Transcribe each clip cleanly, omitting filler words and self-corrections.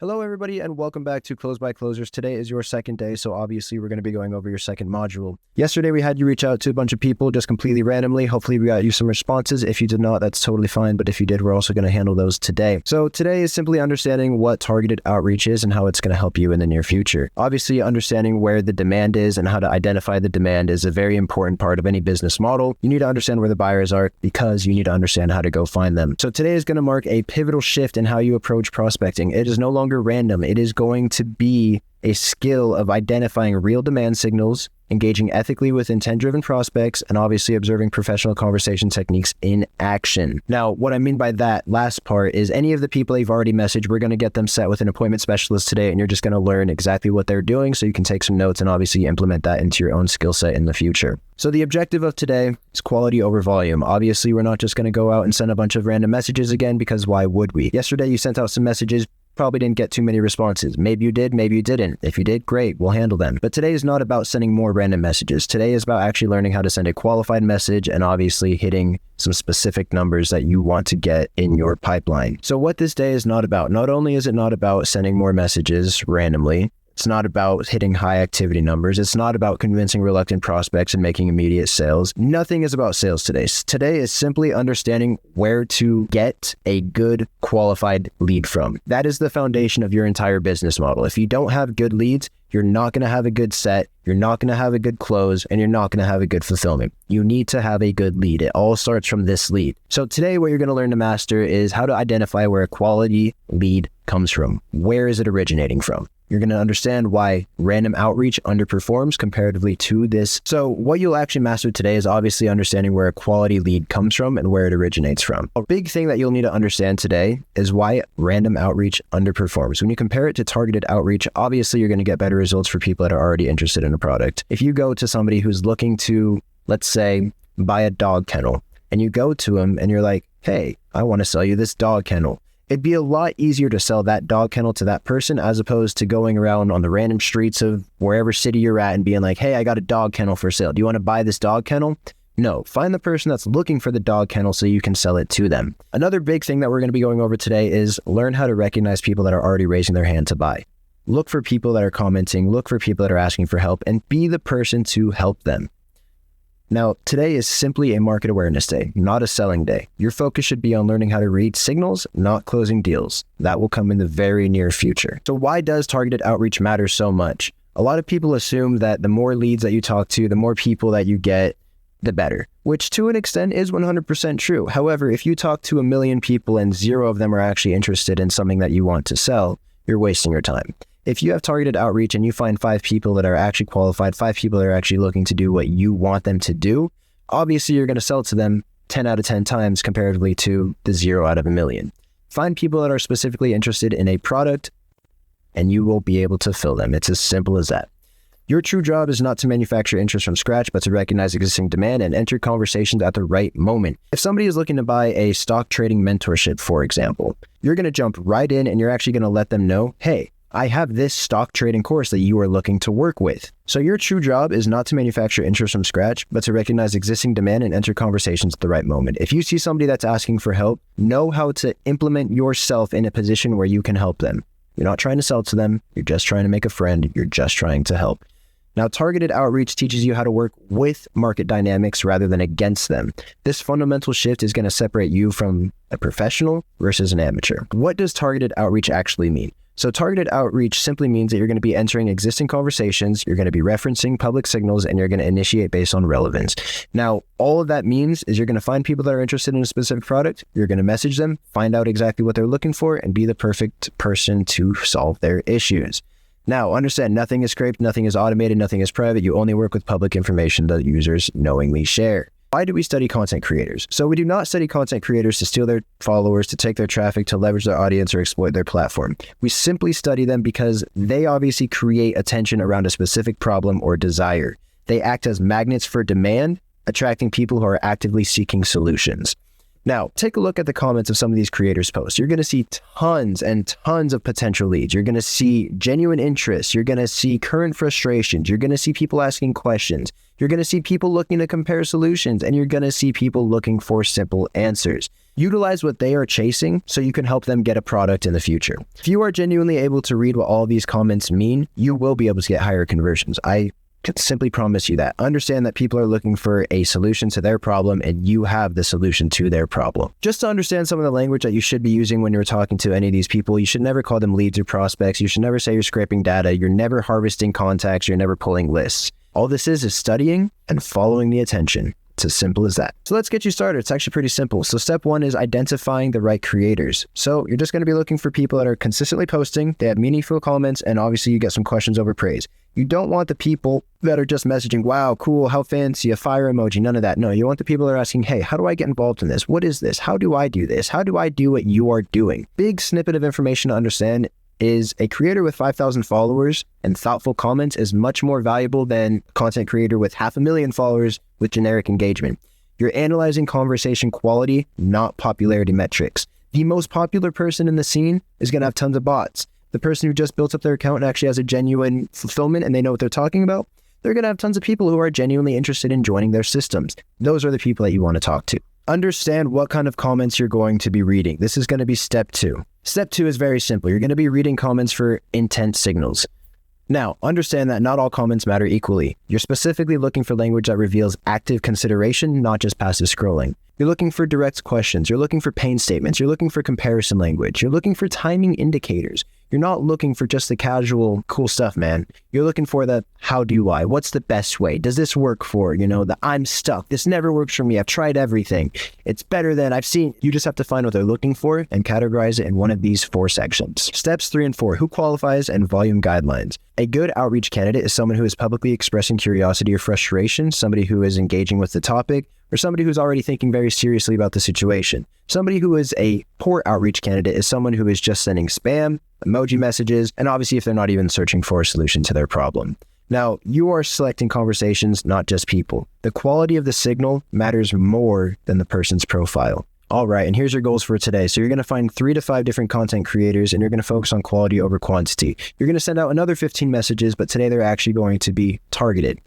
Hello, everybody, and welcome back to ClosedByClosers. Today is your second day, so obviously we're going to be going over your second module. Yesterday, we had you reach out to a bunch of people just completely randomly. Hopefully, we got you some responses. If you did not, that's totally fine, but if you did, we're also going to handle those today. So today is simply understanding what targeted outreach is and how it's going to help you in the near future. Obviously, understanding where the demand is and how to identify the demand is a very important part of any business model. You need to understand where the buyers are because you need to understand how to go find them. So today is going to mark a pivotal shift in how you approach prospecting. It is no longer random. It is going to be a skill of identifying real demand signals, engaging ethically with intent-driven prospects, and obviously observing professional conversation techniques in action. Now, what I mean by that last part is any of the people you've already messaged, we're going to get them set with an appointment specialist today, and you're just going to learn exactly what they're doing so you can take some notes and obviously implement that into your own skill set in the future. So the objective of today is quality over volume. Obviously, we're not just going to go out and send a bunch of random messages again, because why would we? Yesterday, you sent out some messages, probably didn't get too many responses. Maybe you did, maybe you didn't. If you did, great, we'll handle them. But today is not about sending more random messages. Today is about actually learning how to send a qualified message and obviously hitting some specific numbers that you want to get in your pipeline. So what this day is not about, not only is it not about sending more messages randomly, it's not about hitting high activity numbers. It's not about convincing reluctant prospects and making immediate sales. Nothing is about sales today. Today is simply understanding where to get a good qualified lead from. That is the foundation of your entire business model. If you don't have good leads, you're not going to have a good set, you're not going to have a good close, and you're not going to have a good fulfillment. You need to have a good lead. It all starts from this lead. So today what you're going to learn to master is how to identify where a quality lead comes from. Where is it originating from? You're going to understand why random outreach underperforms comparatively to this. So what you'll actually master today is obviously understanding where a quality lead comes from and where it originates from. A big thing that you'll need to understand today is why random outreach underperforms. When you compare it to targeted outreach, obviously you're going to get better results for people that are already interested in a product. If you go to somebody who's looking to, let's say, buy a dog kennel, and you go to them and you're like, hey, I want to sell you this dog kennel. It'd be a lot easier to sell that dog kennel to that person as opposed to going around on the random streets of wherever city you're at and being like, hey, I got a dog kennel for sale. Do you want to buy this dog kennel? No, find the person that's looking for the dog kennel so you can sell it to them. Another big thing that we're going to be going over today is learn how to recognize people that are already raising their hand to buy. Look for people that are commenting, look for people that are asking for help, and be the person to help them. Now, today is simply a market awareness day, not a selling day. Your focus should be on learning how to read signals, not closing deals. That will come in the very near future. So why does targeted outreach matter so much? A lot of people assume that the more leads that you talk to, the more people that you get, the better, which to an extent is 100% true. However, if you talk to 1 million people and 0 of them are actually interested in something that you want to sell, you're wasting your time. If you have targeted outreach and you find 5 people that are actually qualified, 5 people that are actually looking to do what you want them to do, obviously you're going to sell to them 10 out of 10 times comparatively to the 0 out of 1 million. Find people that are specifically interested in a product and you will be able to fill them. It's as simple as that. Your true job is not to manufacture interest from scratch, but to recognize existing demand and enter conversations at the right moment. If somebody is looking to buy a stock trading mentorship, for example, you're going to jump right in and you're actually going to let them know, hey, I have this stock trading course that you are looking to work with. So your true job is not to manufacture interest from scratch, but to recognize existing demand and enter conversations at the right moment. If you see somebody that's asking for help, know how to implement yourself in a position where you can help them. You're not trying to sell to them. You're just trying to make a friend. You're just trying to help. Now, targeted outreach teaches you how to work with market dynamics rather than against them. This fundamental shift is going to separate you from a professional versus an amateur. What does targeted outreach actually mean? So targeted outreach simply means that you're going to be entering existing conversations, you're going to be referencing public signals, and you're going to initiate based on relevance. Now, all of that means is you're going to find people that are interested in a specific product, you're going to message them, find out exactly what they're looking for, and be the perfect person to solve their issues. Now, understand nothing is scraped, nothing is automated, nothing is private. You only work with public information that users knowingly share. Why do we study content creators? So we do not study content creators to steal their followers, to take their traffic, to leverage their audience, or exploit their platform. We simply study them because they obviously create attention around a specific problem or desire. They act as magnets for demand, attracting people who are actively seeking solutions. Now, take a look at the comments of some of these creators' posts. You're going to see tons and tons of potential leads. You're going to see genuine interest. You're going to see current frustrations. You're going to see people asking questions. You're going to see people looking to compare solutions, and you're going to see people looking for simple answers. Utilize what they are chasing so you can help them get a product in the future. If you are genuinely able to read what all these comments mean, you will be able to get higher conversions. I can simply promise you that. Understand that people are looking for a solution to their problem, and you have the solution to their problem. Just to understand some of the language that you should be using when you're talking to any of these people, you should never call them leads or prospects. You should never say you're scraping data. You're never harvesting contacts. You're never pulling lists. All this is studying and following the attention. It's as simple as that. So let's get you started. It's actually pretty simple. So step one is identifying the right creators. So you're just going to be looking for people that are consistently posting, they have meaningful comments, and obviously you get some questions over praise. You don't want the people that are just messaging, wow, cool, how fancy, a fire emoji, none of that. No, you want the people that are asking, hey, how do I get involved in this? What is this? How do I do this? How do I do what you are doing? Big snippet of information to understand is a creator with 5,000 followers and thoughtful comments is much more valuable than a content creator with 500,000 followers with generic engagement. You're analyzing conversation quality, not popularity metrics. The most popular person in the scene is going to have tons of bots. The person who just built up their account and actually has a genuine fulfillment and they know what they're talking about, they're going to have tons of people who are genuinely interested in joining their systems. Those are the people that you want to talk to. Understand what kind of comments you're going to be reading. This is going to be step two. Step two is very simple. You're going to be reading comments for intent signals. Now, understand that not all comments matter equally. You're specifically looking for language that reveals active consideration, not just passive scrolling. You're looking for direct questions. You're looking for pain statements. You're looking for comparison language. You're looking for timing indicators. You're not looking for just the casual, cool stuff, man. You're looking for the, how do I? What's the best way? Does this work for, the I'm stuck. This never works for me. I've tried everything. It's better than I've seen. You just have to find what they're looking for and categorize it in one of these 4 sections. Steps 3 and 4, who qualifies and volume guidelines. A good outreach candidate is someone who is publicly expressing curiosity or frustration, somebody who is engaging with the topic, or somebody who's already thinking very seriously about the situation. Somebody who is a poor outreach candidate is someone who is just sending spam, emoji messages, and obviously if they're not even searching for a solution to their problem. Now, you are selecting conversations, not just people. The quality of the signal matters more than the person's profile. All right, and here's your goals for today. So you're going to find 3 to 5 different content creators, and you're going to focus on quality over quantity. You're going to send out another 15 messages, but today they're actually going to be targeted.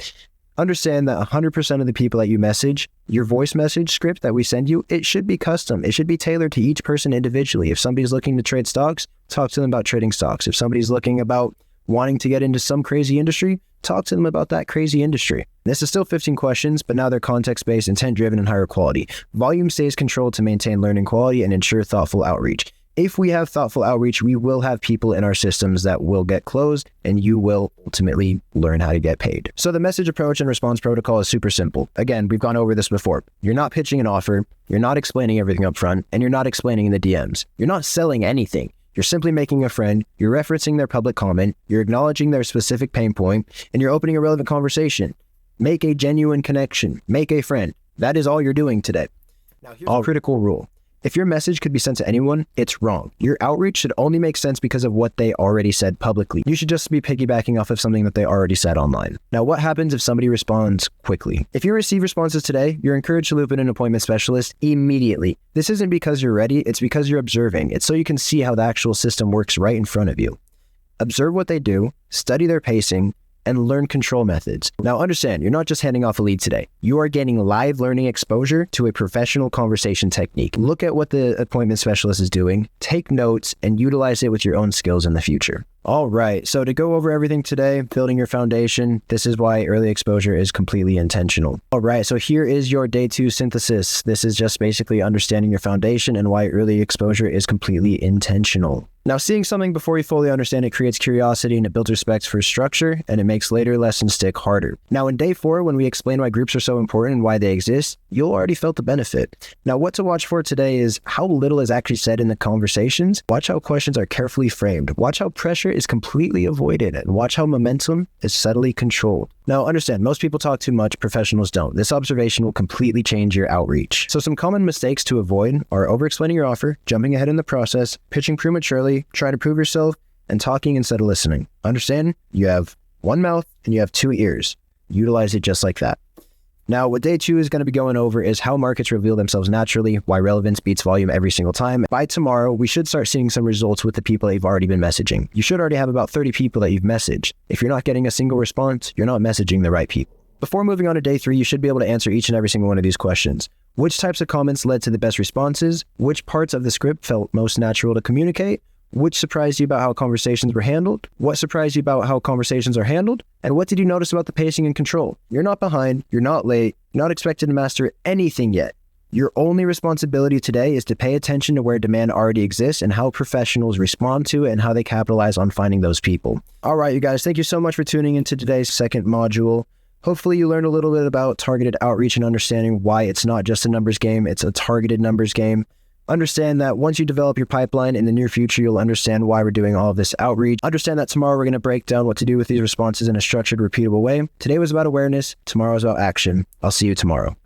Understand that 100% of the people that you message, your voice message script that we send you, it should be custom. It should be tailored to each person individually. If somebody's looking to trade stocks, talk to them about trading stocks. If somebody's looking about wanting to get into some crazy industry, talk to them about that crazy industry. This is still 15 questions, but now they're context-based, intent-driven, and higher quality. Volume stays controlled to maintain learning quality and ensure thoughtful outreach. If we have thoughtful outreach, we will have people in our systems that will get closed, and you will ultimately learn how to get paid. So the message approach and response protocol is super simple. Again, we've gone over this before. You're not pitching an offer, you're not explaining everything up front, and you're not explaining in the DMs. You're not selling anything. You're simply making a friend, you're referencing their public comment, you're acknowledging their specific pain point, and you're opening a relevant conversation. Make a genuine connection. Make a friend. That is all you're doing today. Now, here's a critical rule. If your message could be sent to anyone, it's wrong. Your outreach should only make sense because of what they already said publicly. You should just be piggybacking off of something that they already said online. Now, what happens if somebody responds quickly? If you receive responses today, you're encouraged to loop in an appointment specialist immediately. This isn't because you're ready, it's because you're observing. It's so you can see how the actual system works right in front of you. Observe what they do, study their pacing, and learn control methods. Now understand, you're not just handing off a lead today. You are getting live learning exposure to a professional conversation technique. Look at what the appointment specialist is doing, take notes, and utilize it with your own skills in the future. All right, so to go over everything today, building your foundation, this is why early exposure is completely intentional. All right, so here is your day 2 synthesis. This is just basically understanding your foundation and why early exposure is completely intentional. Now, seeing something before you fully understand it creates curiosity and it builds respect for structure, and it makes later lessons stick harder. Now, in day 4, when we explain why groups are so important and why they exist, you'll already felt the benefit. Now, what to watch for today is how little is actually said in the conversations. Watch how questions are carefully framed. Watch how pressure is completely avoided, and watch how momentum is subtly controlled. Now, understand, most people talk too much, professionals don't. This observation will completely change your outreach. So some common mistakes to avoid are over-explaining your offer, jumping ahead in the process, pitching prematurely, trying to prove yourself, and talking instead of listening. Understand, you have one mouth and you have 2 ears. Utilize it just like that. Now, what day 2 is going to be going over is how markets reveal themselves naturally, why relevance beats volume every single time. By tomorrow, we should start seeing some results with the people that you've already been messaging. You should already have about 30 people that you've messaged. If you're not getting a single response, you're not messaging the right people. Before moving on to day 3, you should be able to answer each and every single one of these questions. Which types of comments led to the best responses? Which parts of the script felt most natural to communicate? Which surprised you about how conversations were handled? What surprised you about how conversations are handled? And what did you notice about the pacing and control? You're not behind, you're not late, you're not expected to master anything yet. Your only responsibility today is to pay attention to where demand already exists and how professionals respond to it and how they capitalize on finding those people. All right, you guys, thank you so much for tuning into today's second module. Hopefully you learned a little bit about targeted outreach and understanding why it's not just a numbers game, it's a targeted numbers game. Understand that once you develop your pipeline in the near future, you'll understand why we're doing all of this outreach. Understand that tomorrow we're going to break down what to do with these responses in a structured, repeatable way. Today was about awareness. Tomorrow is about action. I'll see you tomorrow.